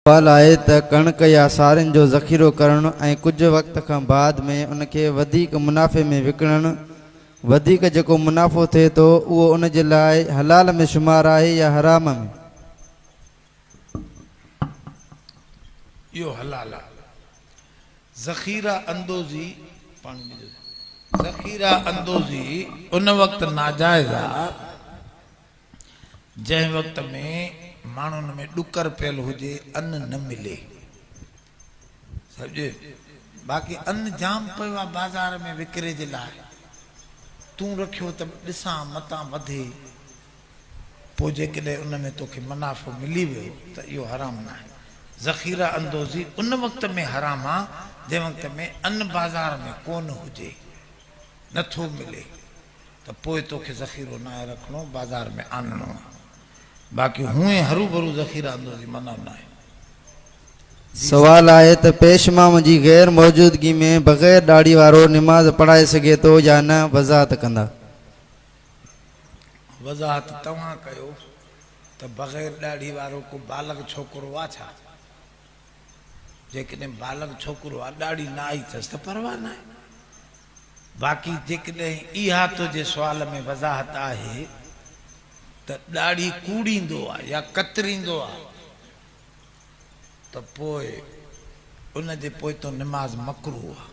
सवाल आए त कणक या सारनि जो ज़ख़ीरो करणु ऐं कुझु वक़्त खां बाद में उनखे वधीक मुनाफ़े में विकिणणु वधीक जेको मुनाफ़ो थिए थो उहो उन जे लाइ हलाल में शुमार आहे या हराम में? यो हलाल आहे। ज़ख़ीरा अंदोज़ी उन वक़्त नाजायज़ आहे जंहिं वक़्त में माण्हुनि में ॾुकर पियल हुजे, अन्न न मिले। सम्झे? बाक़ी अन्न जाम पियो आहे बाज़ार में विकिरे जे लाइ, तूं रखियो त ॾिसां मतां वधे, पोइ जेकॾहिं उन में तोखे मुनाफ़ो मिली वियो त इहो हराम न आहे। ज़ख़ीरा अंदोज़ी उन वक़्त में हराम आहे जंहिं वक़्त में अन्न बाज़ार में कोन हुजे, नथो मिले, त पोइ तोखे ज़ख़ीरो न आहे रखिणो, बाज़ार में आणणो आहे। बाक़ी हुए हरू भरू ज़ख़ीरा अंदोज़ी मना न आहे। सवाल आहे त पेशमाम जी गैर मौजूदगी में बग़ैर ॾाढ़ी वारो निमाज़ पढ़ाए सघे थो या न, वज़ाहत कंदा? वज़ाहत तव्हां कयो त बग़ैर ॾाढ़ी वारो को बालग छोकिरो आहे छा? जेकॾहिं बालग छोकिरो आहे, ॾाढ़ी न आई अथसि त परवाह न आहे। बाक़ी जेकॾहिं इहा तुंहिंजे सुवाल में वज़ाहत आहे त ॾाढ़ी कूड़ींदो आहे या कतरींदो आहे त पोइ उन जे पोइ तो निमाज़ मकरूह आहे।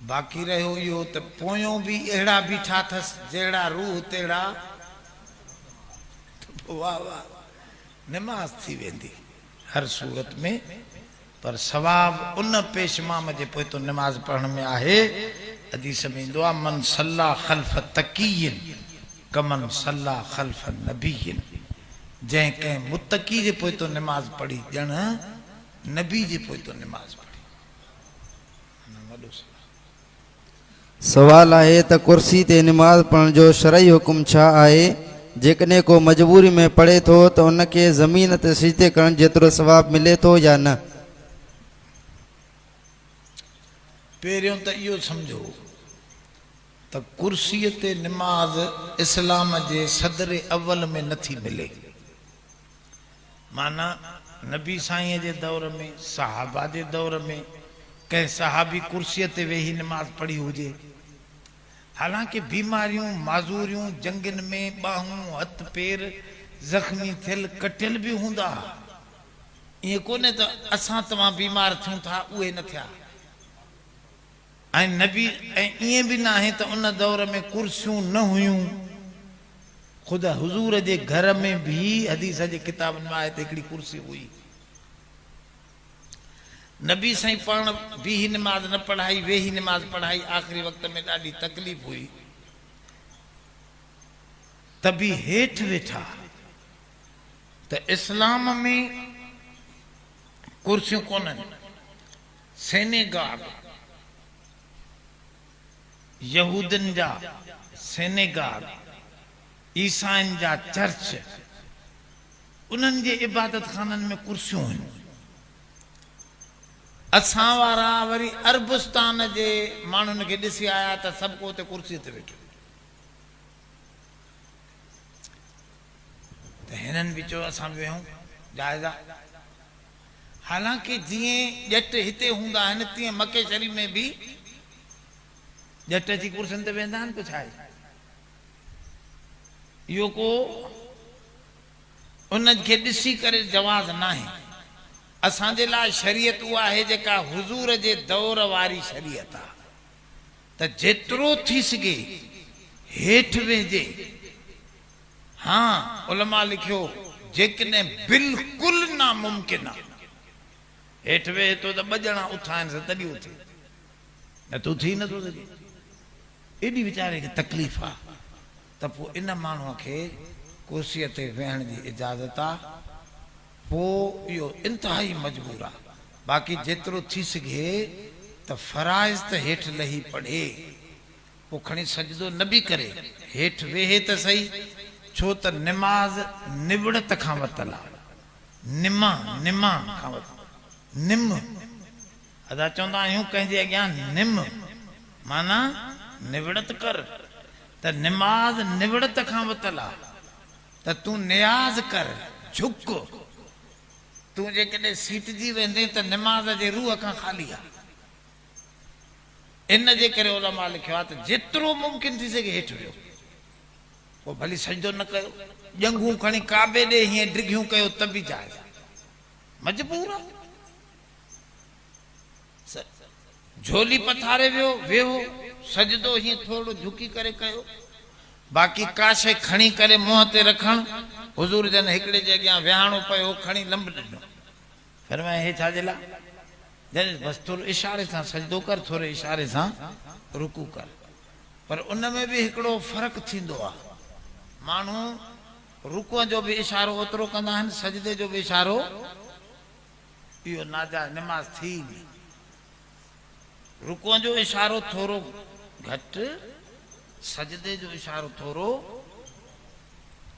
बाक़ी रहियो इहो त पोयों बि अहिड़ा बीठा अथसि जहिड़ा रूह तहिड़ा, वाह वाह, निमाज़ थी वेंदी हर सूरत में। पर सवाब उन पेशमाम जे पोइ तो निमाज़ पढ़ण में आहे। हदीस में ईंदो आहे, मन सल्ला ख़ल्फ़ तक़ीयन कमन सल्ला ख़ल्फ़ नबीयन। जंहिं कंहिं मुतक़ी जे पोइ तो निमाज़ पढ़ी, ॼण नबी जे पोइ तो निमाज़ पढ़ी। सवाल आहे त कुर्सी ते निमाज़ पढ़ण जो शरई हुकुम छा आहे? जेकॾहिं को मजबूरी में पढ़े थो त उनखे ज़मीन ते सिजदे करण जेतिरो सवाब मिले थो या न? पहिरियों त इहो सम्झो त कुर्सीअ ते निमाज़ इस्लाम जे सदर अव्वल में नथी मिले। माना नबी साईं जे दौर में, सहाबा जे दौर में कंहिं सहाबी कुर्सीअ ते वेही निमाज़ पढ़ी हुजे। हालांकि बीमारियूं माज़ूरियूं जंगनि में ॿाहूं हथ पेर ज़ख़्मी थियल कटियल बि हूंदा। ईअं कोन्हे त असां तव्हां बीमार थियूं था, उहे न थिया। ऐं नबी ऐं ईअं बि न आहे त उन दौर में कुर्सियूं न हुयूं। ख़ुदा हुज़ूर जे घर में भी हदीस जे किताबनि में आहे त हिकिड़ी कुर्सी हुई। नबी साईं पाण बीही निमाज़ न पढ़ाई, वेही निमाज़ पढ़ाई। आख़िरी वक़्त में ॾाढी तकलीफ़ हुई त बि हेठि वेठा। त इस्लाम में कुर्सियूं कोन्हनि। सेनेगाग यहूदनि जा सेनेगाग, ईसाइनि जा चर्च, उन्हनि जे इबादत खाननि में कुर्सियूं आहिनि। असां वारा वरी अरबस्तान जे माण्हुनि खे ॾिसी आया त सभु को उते कुर्सीअ ते वेठो। त हिननि बि चयो असां बि वेहूं, जाइज़ आहे। हालांकि जीअं ॼट हिते हूंदा आहिनि तीअं मके शरीफ़ में बि ॼट अची कुर्सियुनि ते वेंदा आहिनि। कुझु आहे इहो को उनखे ॾिसी करे जवाज़ न आहे। असांजे लाइ शरीयत उहा आहे जेका हुज़ूर जे दौर वारी शरीयत आहे, त जेतिरो थी सघे हेठि वेहिजे। हा, उलमा लिखियो जेकॾहिं बिल्कुलु नामुमकिन आहे, हेठि वेहे थो त ॿ ॼणा उथाइनि तॾहिं उथे, न त उथी नथो सघे। एॾी वीचारे खे तकलीफ़ आहे त पोइ इन माण्हूअ खे कुर्सीअ ते वेहण जी इजाज़त आहे। पोइ इहो इंतिहाई मजबूर आहे। बाक़ी जेतिरो थी सघे त फ़राइज़ त हेठि लही पढ़े, पोइ खणी सजदो न बि करे, हेठि वेहे त सही। छो त निमाज़ निवड़त खां वरितल आहे। निमा निमा खां वरितल, निम अदा चवंदा आहियूं कंहिंजे अॻियां निम, माना निवड़त कर। त निमाज़ निवड़त खां वरितल आहे। त तूं नियाज़ कर, झुक, तूं जेकॾहिं सीटजी वेंदे त निमाज़ जे रूह खां ख़ाली आहे। इन जे करे उलमा लिखियो आहे त जेतिरो मुमकिन थी सघे हेठि वियो, पोइ भली सजदो न कयो, ॼंगूं खणी काबे ॾे हीअं डिघियूं कयो त बि जाइज़ आहे, मजबूर आहे। झोली पथारे वियो वेहो, सजदो हीअं थोरो झुकी करे कयो, बाक़ी का शइ खणी करे मुंहं ते रखणु, हुज़ूर जन हिकिड़े जे अॻियां विहाणो पियो खणी लंब ॾिनो, फरमाए हे छाजे लाइ? जॾहिं बसि थोरो इशारे सां सजदो कर, थोरे इशारे सां रुकू कर। पर उन में बि हिकिड़ो फ़र्क़ु थींदो आहे, माण्हू रुकूअ जो बि इशारो ओतिरो कंदा आहिनि, सजदे जो बि इशारो, इहो नाजाइज़ निमाज़ थी नहीं। रुकूअ जो इशारो थोरो घटि, सजदे जो इशारो थोरो।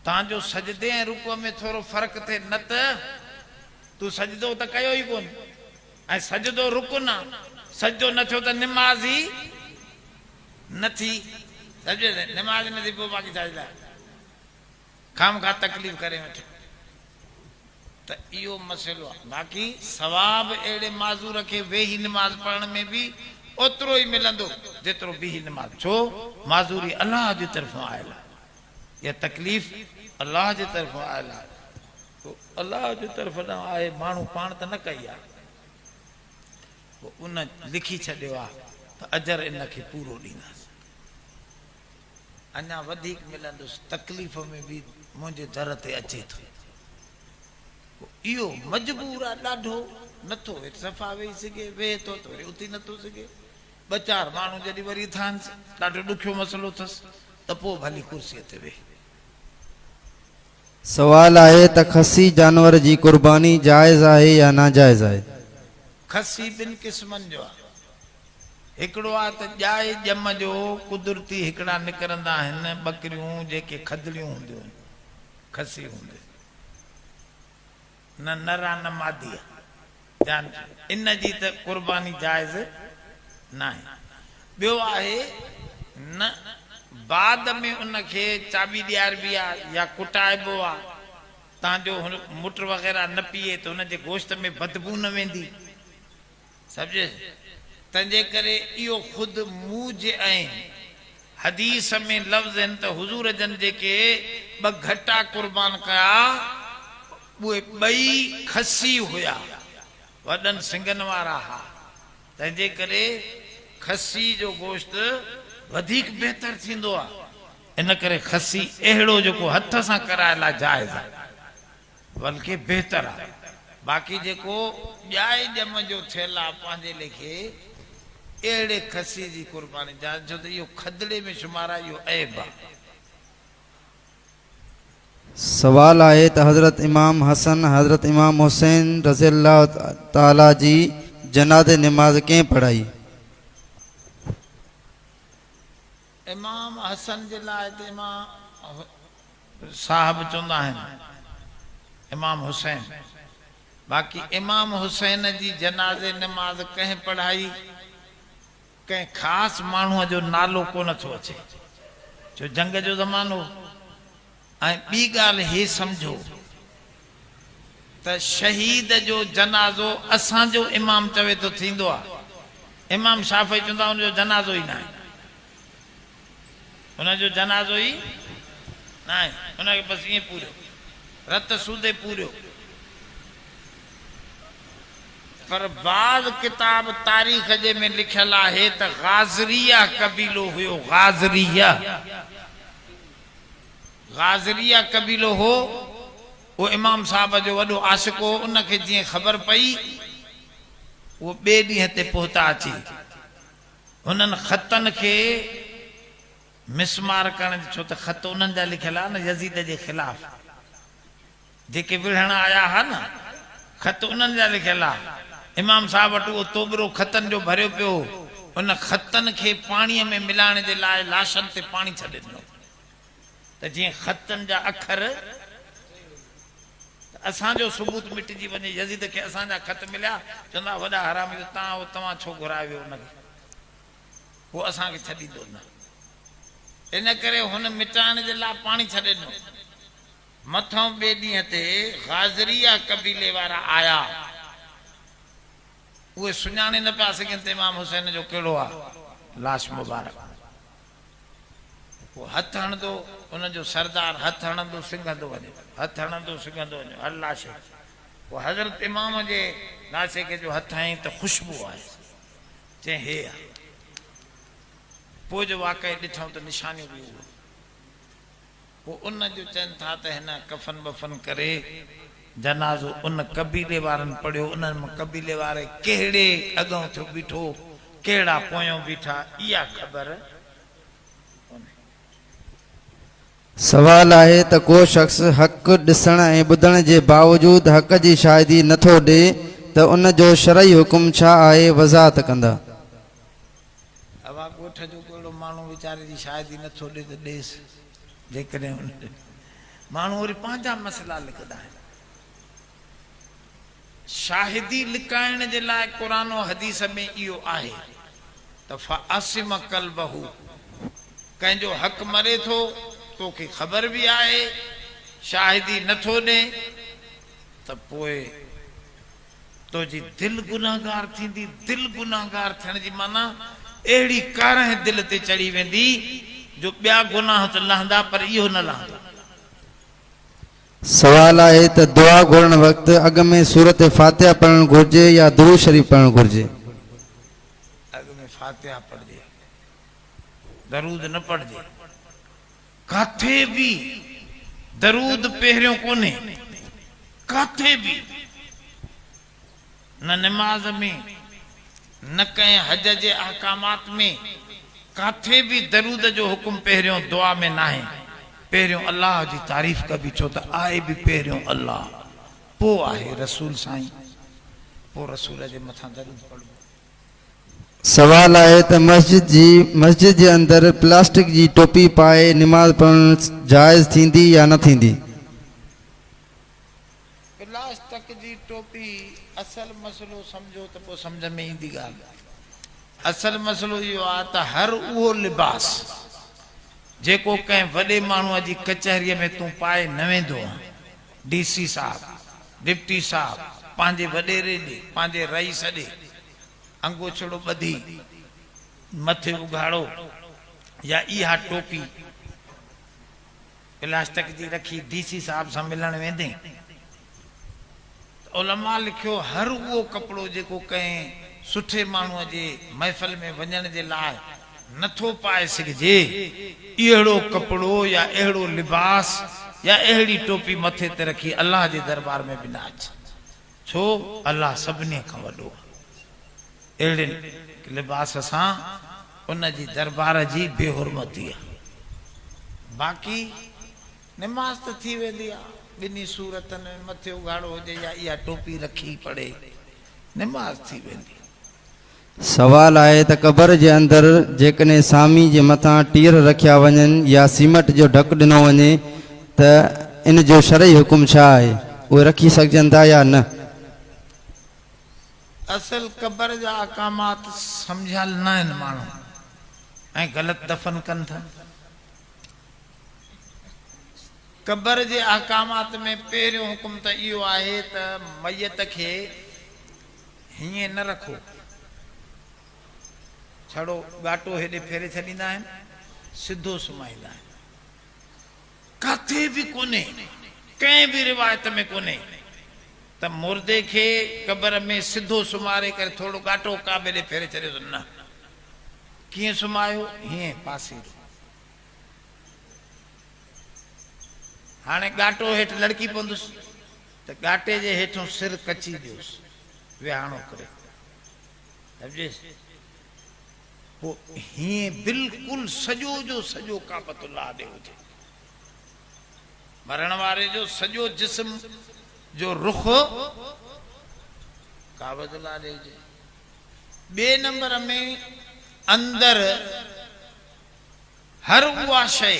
तव्हांजो सजदे ऐं रुकूअ में थोरो फ़र्क़ु थिए, न त तूं सजदो त कयो ई कोन, ऐं सजदो रुकन आहे, सजदो न थियो त निमाज़ ई न थी, सम्झे निमाज़ न थी, पोइ बाक़ी छा लाइ खामखा तकलीफ़ करे वठे। त इहो मसइलो आहे। बाक़ी सवाब अहिड़े माज़ूर खे वेही निमाज़ पढ़ण में बि ओतिरो ई मिलंदो जेतिरो बीही निमाज़। छो? माज़ूरी अलाह जी तरफ़ां आयल आहे, इहा तकलीफ़ अलाह जे तरफ़ां आयल आहे, अलाह जी तरफ़ न आहे, माण्हू पाण त न कई आहे, उन लिखी छॾियो आहे त अजर इनखे पूरो ॾींदासीं, अञा वधीक मिलंदुसि, तकलीफ़ में बि मुंहिंजे दर ते अचे थो। इहो मजबूर आहे ॾाढो, नथो सफ़ा वेही सघे, वेहे थो त वरी उथी नथो सघे, ॿ चारि माण्हू जॾहिं वरी थान ॾाढो ॾुखियो मसइलो अथसि त पोइ भली कुर्सीअ ते वेहे। सवाल आहे त खसी जानवर जी कुर्बानी जाइज़ आहे या नाजाइज़ आहे? खसी ॿिनि क़िस्मनि जो आहे, हिकिड़ो आहे त ॼाए ॼम जो कुदरती हिकिड़ा निकिरंदा आहिनि, ॿकरियूं जेके खदड़ियूं हूंदियूं आहिनि, खसी हूंदी न नरा न मादी, इन जी त कुर्बानी जाइज़ न आहे। ॿियो आहे न बाद में उनखे चाबी ॾियारबी आहे या कुटाइबो आहे, तव्हांजो मुट वग़ैरह न पीए त हुनजे गोश्त में बदबू न वेंदी, सम्झे। तंहिंजे करे इहो ख़ुदि मूज आहिनि, हदीस में लफ़्ज़ आहिनि त हुज़ूर जन जेके ॿ घटा कुर्बान कया, उहे ॿई खसी हुया, वॾनि सिंगनि वारा हा। तंहिंजे करे खसी जो गोश्त वधीक बहितर थींदो आहे, इन करे खसी अहिड़ो जेको हथ सां कराइण लाइ जाइज़ आहे, बल्कि बहितर आहे। बाक़ी जेको ॼाए ॼम जो थियल आहे पंहिंजे लेखे, अहिड़े खसी जी कुर्बानी जाइज़, छो त इहो खदड़े में शुमार आहे, इहो ऐब आहे। सवाल आहे त हज़रत इमाम हसन हज़रत इमाम हुसैन रज़ी अल्लाह ताला जी जनाज़े निमाज़ कंहिं पढ़ाई? इमाम हसन जे लाइ त इमाम साहब चवंदा आहिनि इमाम हुसैन, बाक़ी इमाम हुसैन जी जनाज़े निमाज़ कंहिं पढ़ाई, कंहिं ख़ासि माण्हूअ जो नालो कोन थो अचे, छो जंग जो ज़मानो। ऐं ॿी ॻाल्हि हे सम्झो त शहीद जो जनाज़ो असांजो इमाम चवे थो थींदो आहे, इमाम शाफ़ी चवंदा हुनजो जनाज़ो ई न आहे, हुनजो जनाज़ो ई न आहे, हुनखे बसि ईअं पूरियो, रत सूदे पूरियो। पर बाज़ किताब तारीख़ जे में लिखियल आहे त गाज़रिया कबीलो हुयो, गाज़रिया कबीलो हो, वो इमाम साहब जो वॾो आशिक़ हो। उनखे जीअं ख़बर पई, वो ॿिए ॾींहं ते पहुता अची हुननि ख़तनि खे मिसमार करण, छो त ख़त उन्हनि जा लिखियल आहे न यज़ीद जे ख़िलाफ़, जेके विढ़ण आया हा न, ख़त उन्हनि जा लिखियल आहे। इमाम साहब वटि उहो तोबरो ख़तनि जो भरियो पियो, उन ख़तनि खे पाणीअ में मिलाइण जे लाइ लाशनि ते पाणी छॾे ॾिनो, त जीअं ख़तनि जा अखर असांजो सबूत मिटिजी वञे। यज़ीद खे असांजा ख़त मिलिया, चवंदा वॾा हरामी तव्हां छो घुराए वियो हुनखे, उहो असांखे छॾींदो न, इन करे हुन मिटाइण जे लाइ पाणी छॾे ॾिनो। मथों ॿिए ॾींहं ते गाज़रिया कबीले वारा आया, उहे सुञाणे न पिया सघनि त इमाम हुसैन जो कहिड़ो आहे लाश मुबारक। पोइ हथु हणंदो, उनजो सरदार हथु हणंदो सिंघंदो वञे, हथु हणंदो सिंघंदो वञे, हर लाश। पोइ हज़रत इमाम जे लाशे खे जो हथु हयईं त ख़ुशबू आहे, चई हे आहे। पोइ जो वाक़ई ॾिठऊं त निशानियूं बि उहो। पोइ उन जो चवनि था त हिन कफ़न बफ़न करे जनाज़ो उन कबीले वारनि पढ़ियो। उन्हनि कबीले वारे कहिड़े अॻों थियो बीठो, कहिड़ा पोयों बीठा, इहा ख़बर कोन्हे। सवाल आहे त को शख़्स हक़ ॾिसण ऐं ॿुधण जे बावजूद हक़ जी शाहिदी नथो ॾे त उन जो शरई हुकुम छा आहे, वज़ाहत कंदा। अवा ॻोठ जो कहिड़ो माण्हू वीचारे जी शाहिदी नथो ॾे त ॾेसि। जेकॾहिं माण्हू वरी पंहिंजा मसइला लिखंदा आहिनि। शाहिदी लिकाइण जे लाइ क़ुर हदीस में इहो आहे त फ़असिम क़ल्बहू, कंहिंजो हक़ मरे थो तोखे ख़बर बि आहे, शाहिदी नथो ॾे त पोइ तुंहिंजी दिलि गुनाहगार थींदी। दिलि गुनाहगार थियण जी माना अहिड़ी कारह दिलि ते चढ़ी वेंदी जो ॿिया गुनाह त लहंदा पर इहो न लहंदो। सवाल आहे त दुआ घुरण वक़्तु अॻ में सूरत फातिहा पढ़णु घुरिजे या दुरूद शरीफ़ पढ़णु घुरिजे? अॻ में फातिहा पढ़जे, दरूद न पढ़जे। काथे बि दरूद पहिरियों कोन्हे, काथे बि न निमाज़ में न कंहिं हज जे अहकामात में, काथे भी दरूद जो हुकुम पहिरियों दुआ में ना है। पहिरियों अल्लाह जी तारीफ़ कबी, छो त आहे भी पहिरियों अल्लाह, पोइ आहे रसूल साईं, पोइ रसूल जे मथां दरूद पढ़ो। सवाल आहे त मस्जिद जे अंदर प्लास्टिक जी टोपी पाए निमाज़ पढ़णु जाइज़ थींदी या न थींदी? प्लास्टिक जी टोपी असल मसलो समझो त पोइ समझ में ईंदी ॻाल्हि। असल मसलो इहो आहे त हर उहो लिबास जेको कंहिं वॾे माण्हूअ जी कचहरीअ में तूं पाए न वेंदो आहे, DC साहब, डिप्टी साहब, पंहिंजे वॾेरे ॾे, पंहिंजे रईस ॾे अंगोछड़ो ॿधी मथे उघाड़ो, या इहा टोपी प्लास्टिक जी रखी DC साहब सां मिलण वेंदे, उलमा लिखियो हर उहो कपिड़ो जेको कंहिं सुठे माण्हूअ जे महफ़िल में वञण जे लाइ नथो पाए सघिजे, अहिड़ो कपिड़ो या अहिड़ो लिबास या अहिड़ी टोपी मथे ते रखी अल्लाह जे दरबार में बि न अच। छो? अल्लाह सभिनी खां वॾो आहे। अहिड़े लिबास सां उन जी दरबार जी बेहुरमती आहे। बाक़ी निमाज़ त थी वेंदी आहे, ॿिन्ही सूरतनि में मथे उघाड़ो हुजे या इहा टोपी रखी पढ़े, निमाज़ थी वेंदी। सवाल आहे त क़बर जे अंदरि जेकॾहिं सामी जे मथां टीर रखिया वञनि या सीमट जो ढक ॾिनो वञे त इन जो शरई हुकुम छा आहे, उहे रखी सघजनि था या न? असल क़बर जा अहकामात सम्झियल न आहिनि माण्हू ऐं ग़लति दफ़न कनि था। क़बर जे अहकामात में पहिरियों हुकुम त इहो आहे त मैयत खे हीअं न रखो, छड़ो ॻाटो हेॾे फेरे छॾींदा आहिनि, सिधो सुम्हाईंदा आहिनि। काथे बि कोन्हे, कंहिं बि रिवायत में कोन्हे त मुर्दे खे क़बर में सिधो सुम्हारे करे थोरो ॻाटो काबे ॾे फेरे छॾियो। न, कीअं सुम्हायो? हीअं पासे। हाणे ॻाटो हेठि लड़की पवंदुसि त ॻाटे जे हेठों सिर कची ॾियोसि विहाणो करे, सम्झेसि? पोइ हीअं बिल्कुलु सॼो जो सॼो काबतुल्लाह ॾे हुजे, मरण वारे जो सॼो जिस्म जो रुख काबतुल्लाह ॾे हुजे। ॿिए नंबर में अंदरि हर उहा शइ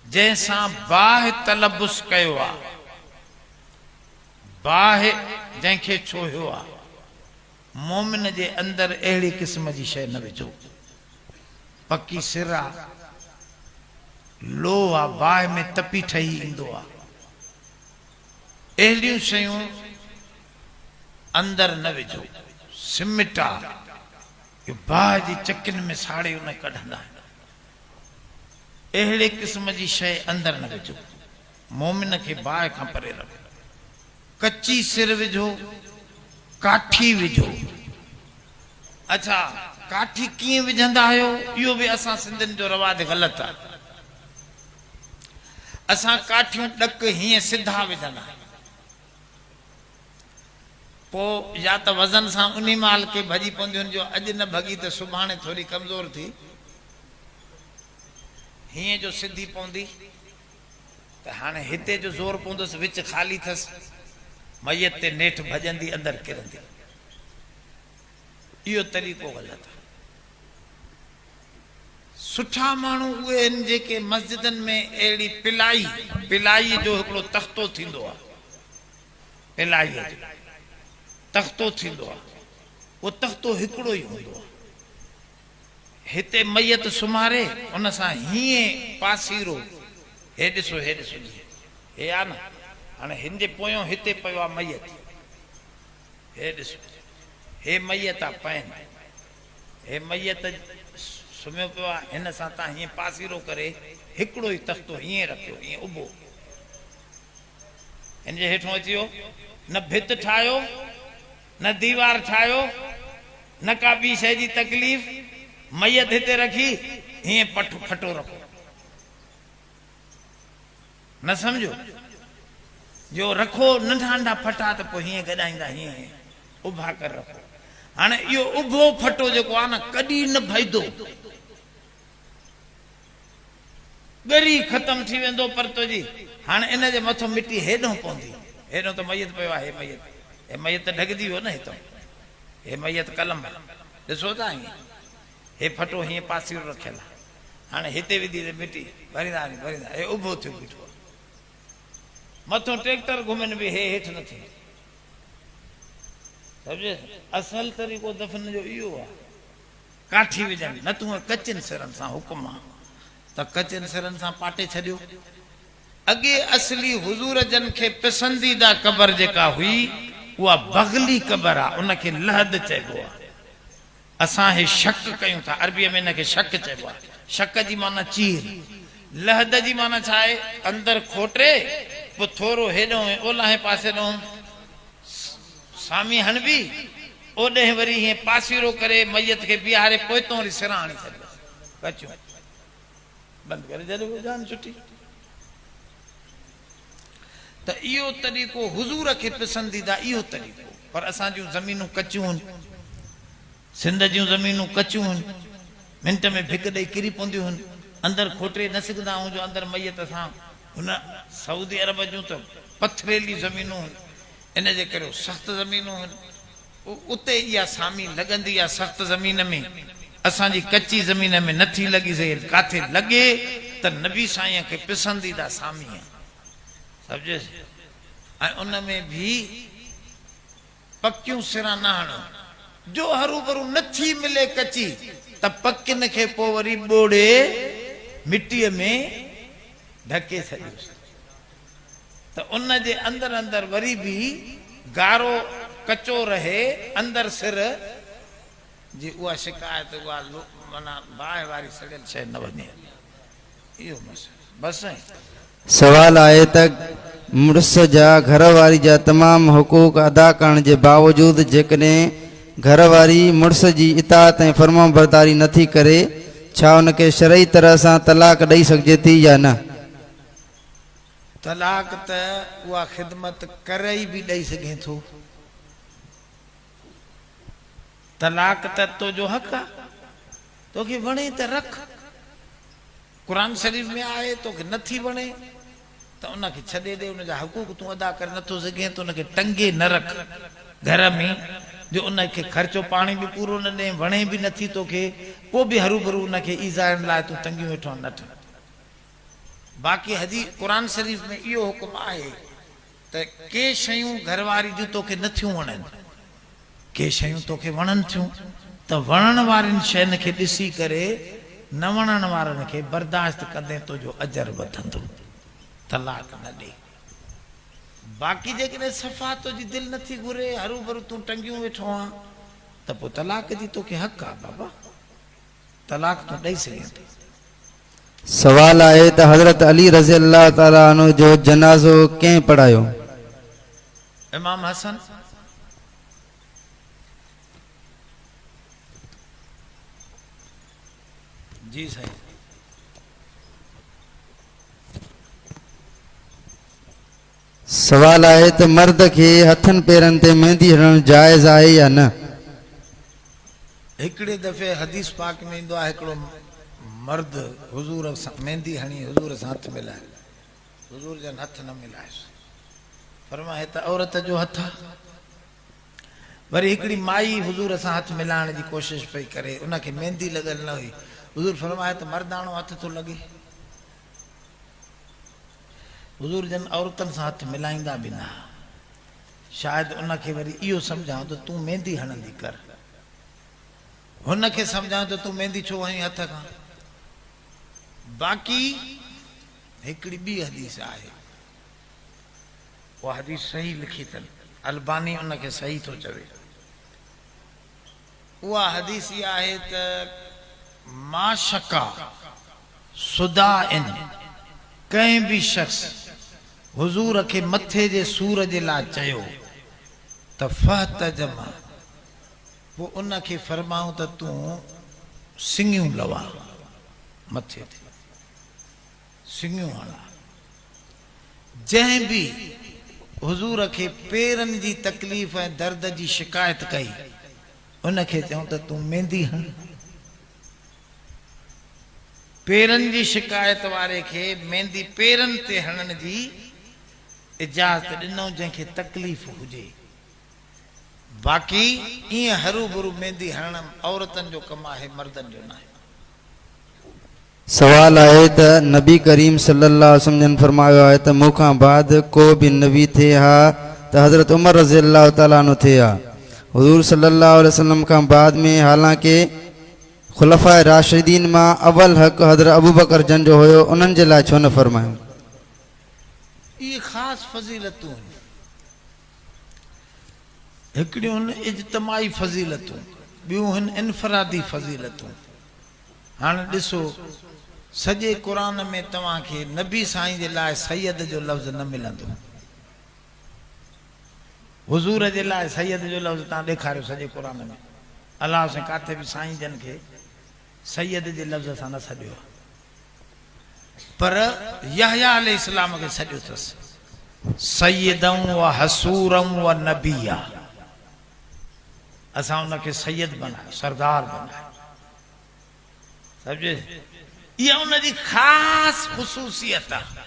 जंहिंसां बाहि तलबुस कयो आहे, बाहि जंहिंखे छोहियो आहे, मोमिन जे अंदरि अहिड़ी क़िस्म जी शइ न विझो। पकी सिर आहे, लोह आ बाहि में तपी ठही ईंदो आ अहिड़ियूं शयूं अंदर न विझो सीमेंट आ कि बाहि जी चकिन में साड़े उन कढंदा आहिनि अहिड़े क़िस्म जी शइ अंदर न विझो मोमिन खे बाहि खां परे रखो कच्ची सिर विझो काठी विझो अच्छा काठी कीअं विझंदा आहियो इहो बि असां सिंधियुनि जो रवाज ग़लति आहे असां काठियूं ॾक हीअं सिधा विझंदा आहियूं पोइ या त वज़न सां उन माल खे भॼी पवंदियूं आहिनि जो अॼु न भॻी त सुभाणे थोरी कमज़ोर थी हीअं जो सिधी पवंदी त हाणे हिते जो ज़ोर पवंदुसि विच ख़ाली अथसि मैयत ते नेठि भॼंदी अंदरि किरंदी इहो तरीक़ो ग़लति आहे सुठा माण्हू उहे आहिनि जेके मस्जिदनि में अहिड़ी पिलाई जो हिकिड़ो तख़्तो थींदो आहे पिलाईअ जो तख़्तो थींदो आहे उहो तख़्तो हिकिड़ो ई हूंदो आहे हिते मैयत सुम्हारे उन सां हीअं पासीरो हे ॾिसो हे आहे न हाणे हिन जे पोयों हिते पियो आहे मैयत हे ॾिसो हे मैयत आहे पैन हे मैयत सुम्हियो पियो आहे हिन सां तव्हां हीअं पासीरो करे हिकिड़ो ई तख़्तो हीअं रखियो हीअं उभो हिन जे हेठो अची वियो न भित ठाहियो न दीवार ठाहियो न का ॿी शइ जी तकलीफ़ मैयत हिते रखी हीअं फटो रखो न सम्झो जो रखो नंढा नंढा फटा त पोइ हीअं गॾाईंदा हीअं उभा करे रखो हाणे इहो उभो फटो जेको आहे न कॾहिं न भईदो ॻरी ख़तम थी वेंदो परतो जी हाणे इन जे मथां मिटी हेॾो पवंदी हेॾो त मैयत पियो आहे हे मैयत त ढकजी वियो न हितां हे मैयत कलम ॾिसो था हीअं हे फटो हीअं पासीरो रखियल आहे हाणे हिते विधी त मिटी भरींदा हे उभो थियो बीठो मथो ट्रैक्टर घुमनि बि हे हेठि न थी सम्झे असल तरीक़ो दफ़न जो इहो आहे काठी विझणी न तूं कचिन सिरनि सां हुकुम आहे त कचिन सिरनि सां पाटे छॾियो अॻे असली हुज़ूर जन खे पसंदीदा क़बर जेका हुई उहा बगली क़बर आहे उनखे लहद चइबो आहे असां हे शक कयूं था अरबीअ में हिनखे शक चइबो आहे शक जी माना चीर लहद जी माना छा आहे अंदरि खोटे पोइ थोरो हेॾो ओलाहे पासे ॾों सामी हणबी ओॾे वरी हीअं पासीरो करे मैयत खे बीहारे पोइ तो वरी सिरां हणी छॾियो कचूं बंदि करे छॾियो जान छुटी त इहो तरीक़ो हुज़ूर खे पसंदीदा इहो तरीक़ो पर असां जूं ज़मीनूं कचियूं आहिनि सिंध जूं ज़मीनूं कचियूं आहिनि मिंट में भिक ॾेई किरी पवंदियूं आहिनि अंदरि खोटे न सघंदा आहियूं जो अंदरि मैयत सां हुन सऊदी अरब जूं त पथरेली ज़मीनूं आहिनि इन जे करे सख़्तु ज़मीनूं आहिनि उते इहा सामी लॻंदी आहे सख़्तु ज़मीन में असांजी कची ज़मीन में नथी लॻी सघे किथे लॻे त नबी साईं खे पसंदीदा सामी आहे सम्झे ऐं उन में बि पकियूं सिरां न हणो जो हरू भरू नथी मिले कची त पकियुनि खे पोइ वरी ॿोड़े मिटीअ में ढके छॾियोसि त उन जे अंदरि वरी बि गारो कचो रहे अंदरि सिर जी उहा शिकायत उहा माना बाहि वारी सड़ियल शइ न वञे इहो बसि सवाल आहे त मुड़ुस जा घरवारी जा तमामु हुकूक अदा करण जे बावजूदि जेकॾहिं घरवारी मुड़ुस जी इताअत ऐं फर्माबरदारी नथी करे छा उनखे शरई तरह सां तलाक ॾेई सघिजे थी या न तलाक त उहा ख़िदमत करे ई बि ॾेई सघे थो तलाक त तुंहिंजो हक़ आहे तोखे वणे त रख क़ुर शरीफ़ में आहे तोखे नथी वणे त उनखे छॾे ॾे उनजा हक़ूक़ तूं अदा करे नथो सघे त उनखे टंगे न रख घर में जो उनखे ख़र्चो पाणी बि पूरो न ॾे वणे बि नथी तोखे पोइ बि हरू भरू उनखे ईज़ाइण लाइ तूं टंगियूं वेठो न ठह बाक़ी हजी क़ुर शरीफ़ में इहो हुकुम आहे त के शयूं घरवारी जूं तोखे नथियूं वणनि के शयूं तोखे वणनि थियूं त वणण वारियुनि शयुनि खे ॾिसी करे न वणण वारनि खे बर्दाश्त कंदे तो जो अजर वधंदो, तलाक न ॾे। बाक़ी जेकॾहिं सफ़ा तुंहिंजी दिलि नथी घुरे, हरू भरू तूं टंगियूं वेठो आहीं, त पोइ तलाक जी तोखे हक़ आहे बाबा, तलाक तूं ॾेई सघे थो। सवाल आहे त हज़रत अली रज़ी अल्लाह ताला अन्हु जो जनाज़ो कंहिं पढ़ायो? इमाम हसन। जी साईं। सवाल आहे त मर्द खे हथनि पेरनि ते मेहंदी हणणु जाइज़ आहे या न? हिकिड़े दफ़े हदीस पाक में ईंदो आहे, हिकिड़ो मर्द हुजूर सां मेहंदी हणी हुजूर सां हथ मिलाए, हुजूर जन हथ न मिलायसि, फरमाए त औरत जो हथ आहे। वरी हिकिड़ी माई हुजूर सां हथ मिलाइण जी कोशिशि पई करे, उनखे मेहंदी लॻल न हुई, हुजूर फरमाए त मर्दाणो हथ थो लॻे। हुजूर जन औरतनि सां हथ मिलाईंदा बि न, शायदि उनखे वरी इहो सम्झाऊं त तूं मेहंदी हणंदी कर, हुनखे सम्झाऊं त तूं मेहंदी छो हणी हथ खां। बाक़ी हिकिड़ी ॿी हदीस आहे, उहा हदीस सही लिखी अथनि, अलबानी उनखे सही थो चवे। उहा हदीस इहा आहे त मा शका सुदा इन, कंहिं बि शख़्स हुजूर खे मथे जे सूर जे लाइ चयो त फहतजम, पोइ उनखे फरमाऊं त तूं सिंगियूं लवा, मथे ते सिंगियूं हणा। जंहिं बि हुजूर खे पेरनि जी तकलीफ़ ऐं दर्द जी शिकायत कई, उनखे चऊं त तूं मेहंदी हण। पेरनि जी शिकायत वारे खे मेहंदी पेरनि ते हणण जी इजाज़त ॾिनऊं, जंहिंखे तकलीफ़ हुजे। बाक़ी ईअं हरू भरू मेहंदी हणण औरतनि जो कमु आहे, मर्दनि जो न आहे। सवाल आहे त नबी करीम सल्लल्लाहु अलैहि वसल्लम जन फरमायो आहे त मूंखां बाद को बि नबी थिए हा त हज़रत उमर रज़ी अल्लाह ताला अन्हु थिए हा। हुजूर सल्लल्लाहु अलैहि वसल्लम खां बाद में हालांकि खुलफाए राशिदीन मां अवल हक़ हज़रत अबू बकर जन जो हुयो, उन्हनि जे लाइ छो न फरमायो? इहे ख़ासि फज़ीलतूं आहिनि, हिकिड़ियूं आहिनि इज्तमाही फज़ीलतूं, ॿियूं आहिनि इनफरादी फज़ीलतूं। हाणे ॾिसो, सॼे क़ुरान में तव्हांखे नबी साईं जे लाइ सैयद जो लफ़्ज़ न मिलंदो, हुजूर जे लाइ सैयद जो लफ़्ज़ तव्हां ॾेखारियो सॼे क़ुरान में, अलाह सां किथे बि साईं जन खे सैयद जे लफ़्ज़ सां न सॾियो आहे। पर यहया अलैहिस्सलाम खे सॾियो अथसि सैयदम व हसूरम व नबिया, असां उनखे सैयद बनायो, सरदार बनायो, सम्झे? इहा उनजी ख़ासि ख़ुसूसियत आहे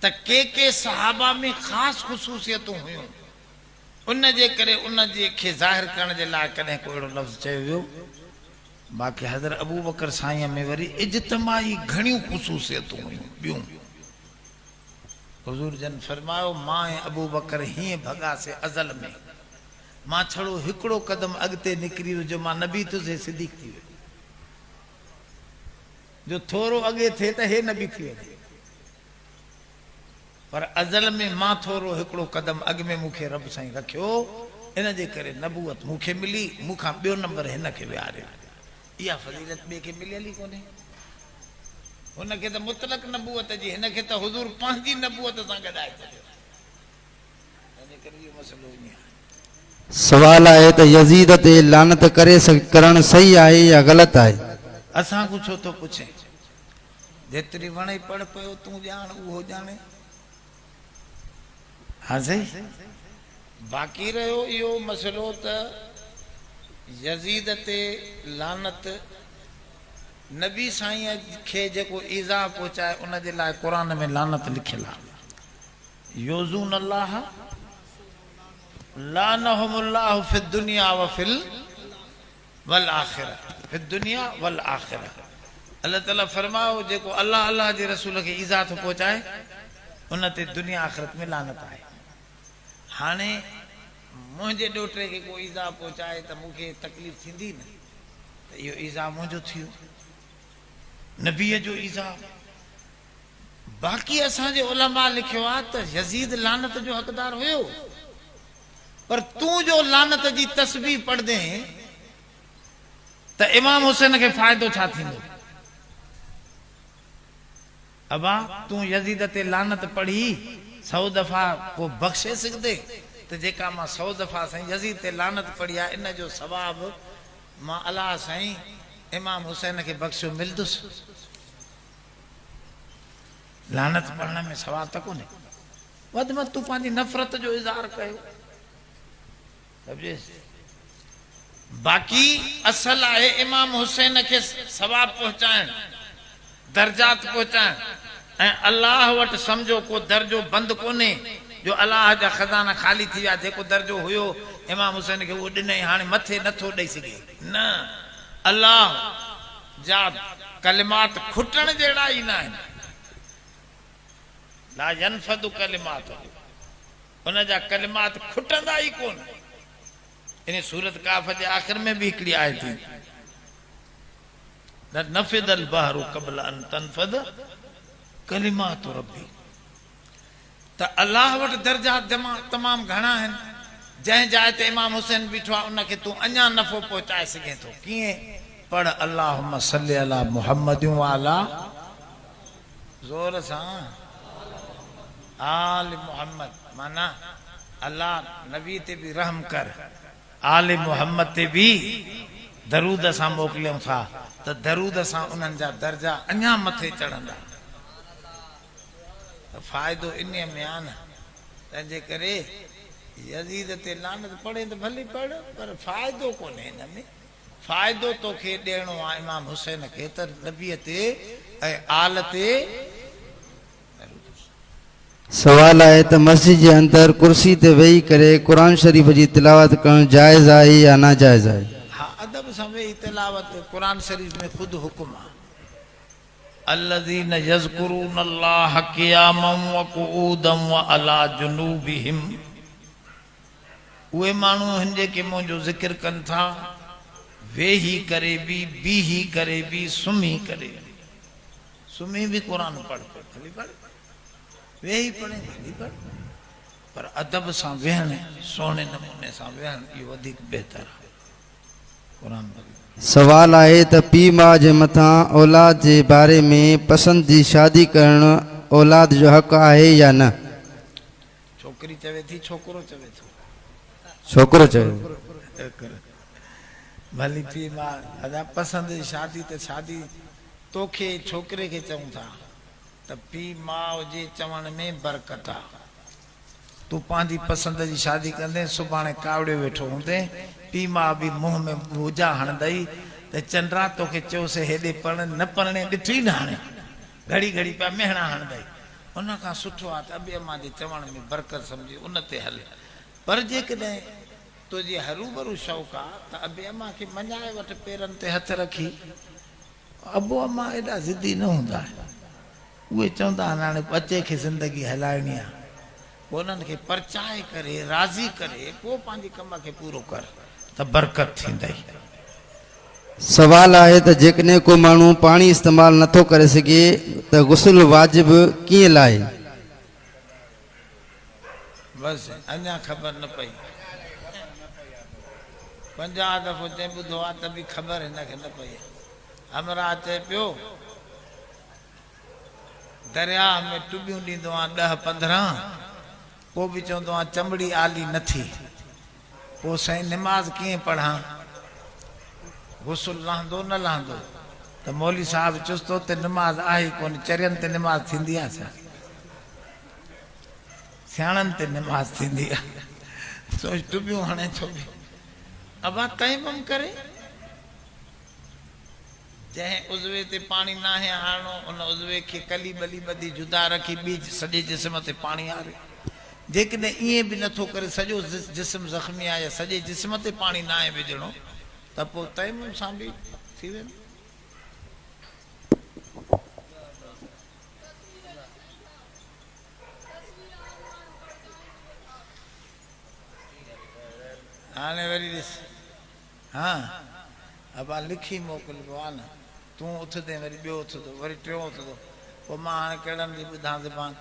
त के सहाबा में ख़ासि ख़ुसूसियतूं हुयूं, उन जे करे उन जे खे ज़ाहिर करण जे लाइ कॾहिं को अहिड़ो लफ़्ज़ चयो वियो। बाक़ी हज़रत अबू बकर साईं में वरी इज्तमाही घणियूं ख़ुसूसियतूं हुयूं ॿियूं। हुजूर जन फरमायो, मां ऐं अबू बकर हीअं भॻासीं अज़ल में, मां छड़ो हिकिड़ो क़दम अॻिते निकिरी वियो जो मां नबी तुझे सिद्दीक़ थी वियो, जो थोरो अॻे थिए त हे नबी थी वञे, पर अज़ल में मां थोरो हिकिड़ो क़दम अॻ में मूंखे रब साईं रखियो, इन जे करे नबूअत मूंखे मिली, मूंखां ॿियो नंबर हिन खे विहारियो। इहा फज़ीलत ॿिए खे मिलियल ई कोन्हे, हुनखे त मुतलक नबूअत जी, हिनखे त हुजूर पंहिंजी नबूअत सां गॾाए छॾियो। सवाल आहे त यज़ीद ते लानत करणु सही आहे या ग़लति आहे? असां को छो थो पुछे, जेतिरी वणे पढ़ पियो तूं ॼाण उहो ॼाणे। हाँ सही। बाक़ी रहियो इहो मसइलो त यज़ीद ते लानत, नबी साईं खे जेको ईज़ा पहुचाए उन जे लाइ क़ुरान में लानत लिखियल आहे, योज़ून अल्लाह लानहुमुल्लाहु फिद दुनिया व फिल वल आखिरा, फिद दुनिया वल आखिरा। अल्लाह ताला फरमाओ जेको अल्लाह अल्लाह जे रसूल खे ईज़ा थो पहुचाए उन ते दुनिया आख़िरत में लानत आहे। हाणे मुंहिंजे ॾोहिटे खे को ईज़ा पहुचाए त मूंखे तकलीफ़ थींदी न, त इहो ईज़ा मुंहिंजो थियो, नबीअ जो ईज़ा। बाक़ी असांजे उलमा लिखियो आहे त यज़ीद लानत जो हक़दार हुयो, पर तूं जो लानत जी तस्बीह पढ़दे त इमाम हुसैन खे फ़ाइदो छा थींदो? अबा तूं यज़ीद ते लानत पढ़ी 100 दफ़ा को बख़्शे सघंदे त जेका मां 100 दफ़ा साईं यज़ीद ते लानत पढ़ी आहे इन जो सवाब मां अलाह साईं इमाम हुसैन खे बख़्शो मिलंदुसि। लानत पढ़ण में सवाब त कोन्हे, वध में तूं पंहिंजी नफ़रत जो इज़हार कयो। बाक़ी असल आहे इमाम हुसैन खे सवाब पहुचाइण, दर्जात पहुचाइण, ऐं अल्लाह वटि सम्झो को दर्जो बंदि कोन्हे जो अल्लाह जा खज़ाना ख़ाली थी विया। जेको दर्जो हुयो इमाम हुसैन खे उहो ॾिनई, हाणे मथे नथो ॾेई सघे। न, अल्लाह जा कलिमात खुटण जहिड़ा ई न आहिनि। ला यनफदु कलिमात, उन जा कलिमात खुटंदा ई कोन। इन सूरत काफ़ जे आख़िर में भी हिकिड़ी आयत थी, नफ़िदल बहरु क़ब्ल अन तनफद कलिमातु रब्बी। त अल्लाह वटि दर्जा तमामु घणा आहिनि। जंहिं जाइ ते इमाम हुसैन बीठो आहे उनखे तूं अञा नफ़ो पहुचाए सघे थो। कीअं? पढ़ अल्लाहुम्मा सल्ली अला मुहम्मद व अला, ज़ोर सां, आल मुहम्मद, माना अल्लाह नबी ते भी रहम कर, आल मुहम्मद ते भी दरूद सां मोकिलियूं था त दरूद सां उन्हनि जा दर्जा अञा मथे चढ़ंदा। फ़ाइदो इन में आहे न, तंहिंजे करे यज़ीद ते लानत पढ़े त भली पढ़, पर फ़ाइदो कोन्हे हिन में। फ़ाइदो तोखे ॾियणो आहे इमाम हुसैन खे त नबीअ ते ऐं आल ते। सवाल आहे त मस्जिद जे अंदर कुर्सी ते वेही करे क़ुरान शरीफ़ जी तिलावत करणु जाइज़ आहे या नाजाइज़ आहे? हाँ, अदब सां वेही तिलावत क़ुरान शरीफ़ में ख़ुदि हुकुम आहे। अल्लज़ीन यज़कुरून अल्लाह क़ियामन व क़ुऊदन व अला जुनूबिहिम, उहे माण्हू हिन जेके मुंहिंजो ज़िक्र कनि था वेही करे बि, बीही करे बि, सुम्ही करे। सुम्ही भी क़ुरान पढ़, भली पढ़, वेही पढ़े भली पढ़, पर अदब सां वेहण, सोने नमूने सां वेहण, इहो वधीक बहितर आहे। क़ुरान सवाल आहे त पीउ माउ जे मथां औलाद जे बारे में पसंद जी शादी करणु औलाद जो हक़ आहे या न? छोकिरी चवे थी, छोकिरो चवे थो। छोकिरो चयो। भली पीउ माउ अदा पसंद जी शादी त शादी तोखे छोकिरे खे चऊं था त पीउ माउ जे चवण में बरकत आहे। तूं पंहिंजी पसंद जी शादी कंदे, सुभाणे कावड़े वेठो हूंदे, पीउ माउ बि मुंहं में भूजा हणंदई त चंद्रा तोखे चयोसीं हेॾे पढ़, न पढ़णे ॾिठी न, हाणे घड़ी घड़ी पिया मेहणा हणंदई। उन खां सुठो आहे त अबे अम्मा जे चवण में बरकत सम्झी उन ते हल। पर जेकॾहिं तुंहिंजी हरूभरू शौक़ु आहे त अबे अम्मा खे मञाए वटि, पेरनि ते हथ रखी। अबो अम्मा एॾा ज़िदी न हूंदा, उहे चवंदा आहिनि हाणे बचे खे ज़िंदगी हलाइणी आहे, पोइ उन्हनि खे परचाए करे, राज़ी करे, पोइ पंहिंजे कम खे पूरो कर त बरकत थींदई। सवाल आहे त जेकॾहिं को माण्हू पाणी इस्तेमालु नथो करे सघे त गुस्ल वाजिब कीअं लाहे? बसि अञा ख़बर न पई, 50 दफ़ो चई ॿुधो आहे त बि ख़बर हिनखे न पई। हमरा चए पियो दरिया में टुबियूं ॾींदो आहे 10-15, पोइ बि चवंदो आहे चमड़ी आली नथी, पोइ साईं निमाज़ कीअं पढ़ां, गुस्ल लहंदो न लहंदो? त मौली साहब चुस्तो ते निमाज़ आहे कोन, चरियनि ते निमाज़ थींदी आहे छा? सियाणनि ते निमाज़ थींदी आहे। सोच टुबियूं हणे थो बि अबा तयम्मुम करे, जंहिं उज़वे ते पाणी नाहे हारणो उन उज़वे खे कली बली ॿधी जुदा रखी ॿी सॼे जिस्म ते पाणी हारे। जेकॾहिं ईअं बि नथो करे, सॼो जिस्म ज़ख़्मी आहे या सॼे जिस्म ते पाणी नाहे विझणो, त पोइ तयम्मुम सां बि थी वेंदो। हाणे वरी ॾिस, हाँ अबा लिखी मोकिलिबो आहे न, तूं उथंदे वरी ॿियो उथंदो वरी टियों उथंदो, पोइ मां हाणे कहिड़नि ॾींहुं ॿुधां ज़बान,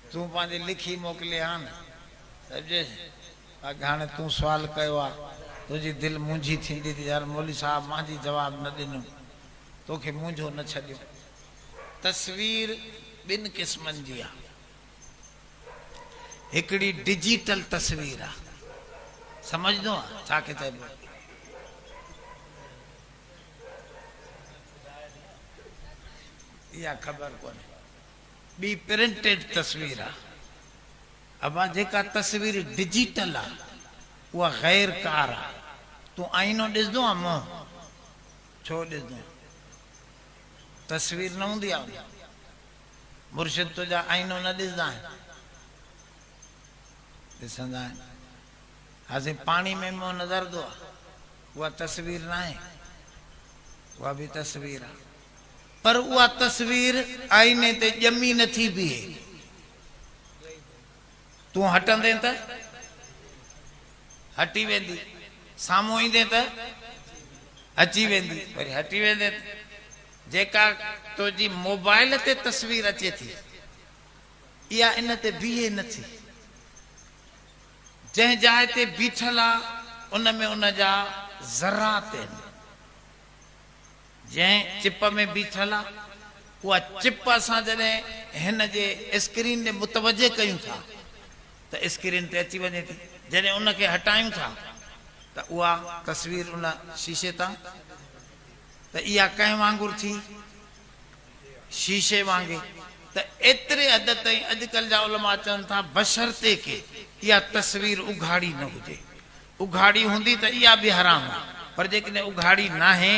तूं पंहिंजी लिखी मोकिली आहे न, सम्झे। हाणे तूं सुवाल कयो आहे, तुंहिंजी दिलि मुंझी थींदी थी, यार मौली साहब मुंहिंजी जवाबु न ॾिनो, तोखे मुंझो न छॾियो। तस्वीर ॿिनि क़िस्मनि जी आहे, हिकिड़ी डिजिटल तस्वीर आहे, समझदो आहे छा खे चइबो, इहा ख़बर कोन्हे। ॿी प्रिंटेड तस्वीर आहे। अबा जेका तस्वीर डिजिटल आहे उहा गैर कार आहे। तूं आईनो ॾिसंदो आहे मुंहुं, छो ॾिसंदो, तस्वीर न हूंदी आहे, मुर्शिद तुंहिंजा आईनो न ॾिसंदा आहिनि, ॾिसंदा आहिनि। हाणे पाणी में मुंहुं नज़रंदो आहे, उहा तस्वीर न आहे, उहा बि तस्वीर आहे, पर उहा तस्वीर आईने ते ॼमी नथी बीहे। तूं हटंदे त हटी वेंदी, साम्हूं ईंदे त अची वेंदी, वरी हटी वेंदे। जेका तुंहिंजी मोबाइल ते तस्वीर अचे थी, इहा इन ते बीहे नथी। जंहिं जाइ ते बीठल आहे उन में उन जा ज़रात आहिनि। जंहिं चिप में बीठल आहे, उहा चिप असां जॾहिं हिन जे स्क्रीन ते मुतवजे कयूं था त स्क्रीन ते अची वञे थी। जॾहिं उनखे हटायूं था त उहा तस्वीर उन शीशे तां, त इहा कंहिं वांगुरु थी, शीशे वांगुरु। त एतिरे हद ताईं अॼुकल्ह जा उलमा चवनि था बशर्ते के इहा तस्वीर उघाड़ी न हुजे। उघाड़ी हूंदी त इहा बि हराम आहे, पर जेकॾहिं उघाड़ी न आहे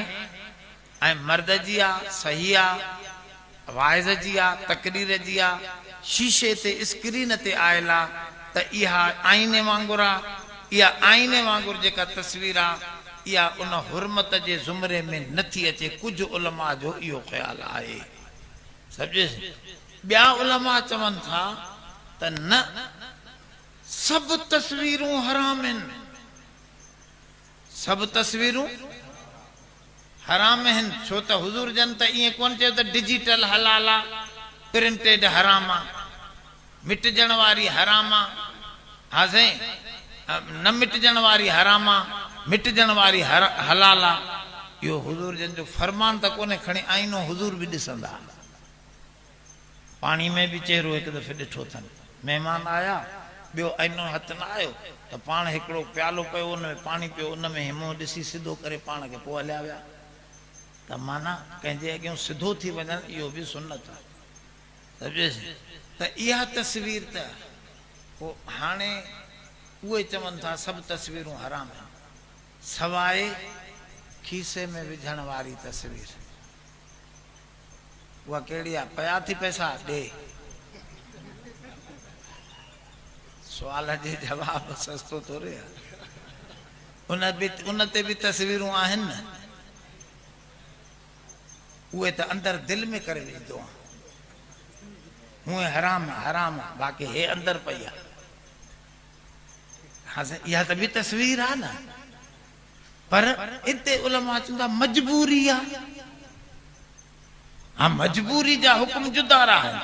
ऐं मर्द जी आहे, सही आहे, वाइज़ जी आहे, तकरीर जी आहे, शीशे ते स्क्रीन ते आयल आहे, त इहा आईने वांगुरु आहे। इहा आईने वांगुरु जेका तस्वीर आहे, इहा उन हुरमत जे ज़ुमरे में नथी अचे। कुझु उलमा जो इहो ख़्यालु आहे, सम्झे। ॿिया उलमा चवनि था त न, सभु तस्वीरूं हराम आहिनि, सभु तस्वीरूं हराम आहिनि। छो त हुज़ूर जन त ईअं कोन चयो त डिजिटल हलाल आहे, प्रिंटेड हराम आहे, मिटजण वारी हराम आहे। हा साईं, न मिटजण वारी हराम आहे, मिटजण वारी हलाल आहे। इहो हुज़ूर जन जो फरमान त कोन्हे। खणी आईनो हुज़ूर बि ॾिसंदा, पाणी में बि चहिरो हिकु दफ़े ॾिठो अथनि। महिमान आया, ॿियो आईनो हथ न आयो, त पाण हिकिड़ो प्यालो पियो, उन में पाणी पियो, उन में मुंहुं ॾिसी सिधो करे पाण खे पोइ हलिया विया। त माना कंहिंजे अॻियां सिधो थी वञनि, इहो बि सुन्नत आहे, सम्झेसि। त इहा तस्वीर त पोइ हाणे उहे चवनि था सभु तस्वीरूं हराम आहिनि, सवाइ खीसे में विझण वारी तस्वीर। उहा कहिड़ी आहे? पया थी पैसा ॾे। सुवाल जे जवाब सस्तो थोरे आहे। उन ते बि तस्वीरूं आहिनि न, उहे त अंदरि दिलि में करे विझंदो आहे। हूअं हराम हराम आहे, बाक़ी हे अंदरि पई आहे। हा साईं, इहा त बि तस्वीर आहे न, पर हिते उलमा चवंदा मजबूरी आहे। हा, मजबूरी जा हुकुम जुदा आहिनि।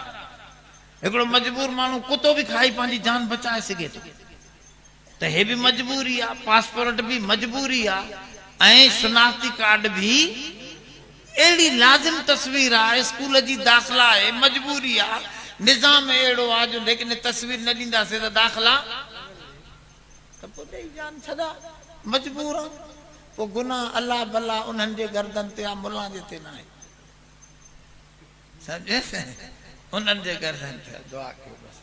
हिकिड़ो मजबूर माण्हू कुतो बि खाई पंहिंजी जान बचाए सघे थो, त हे बि मजबूरी आहे। पासपोर्ट बि मजबूरी आहे, ऐं शनाख्ती कार्ड बि अहिड़ी लाज़िम तस्वीर आहे। स्कूल जी दाख़िला आहे, मजबूरी आहे। निज़ाम अहिड़ो आहे जो लेकिन तस्वीर न ॾींदासीं त दाख़िला त पोइ ॾेई जान छॾा, मजबूर आहे। पोइ गुनाह अलाह भला उन्हनि जे गर्दन ते आहे, मुला जे ते न आहे, सम्झे। उन्हनि जे गर्दन ते दुआ कयो बसि।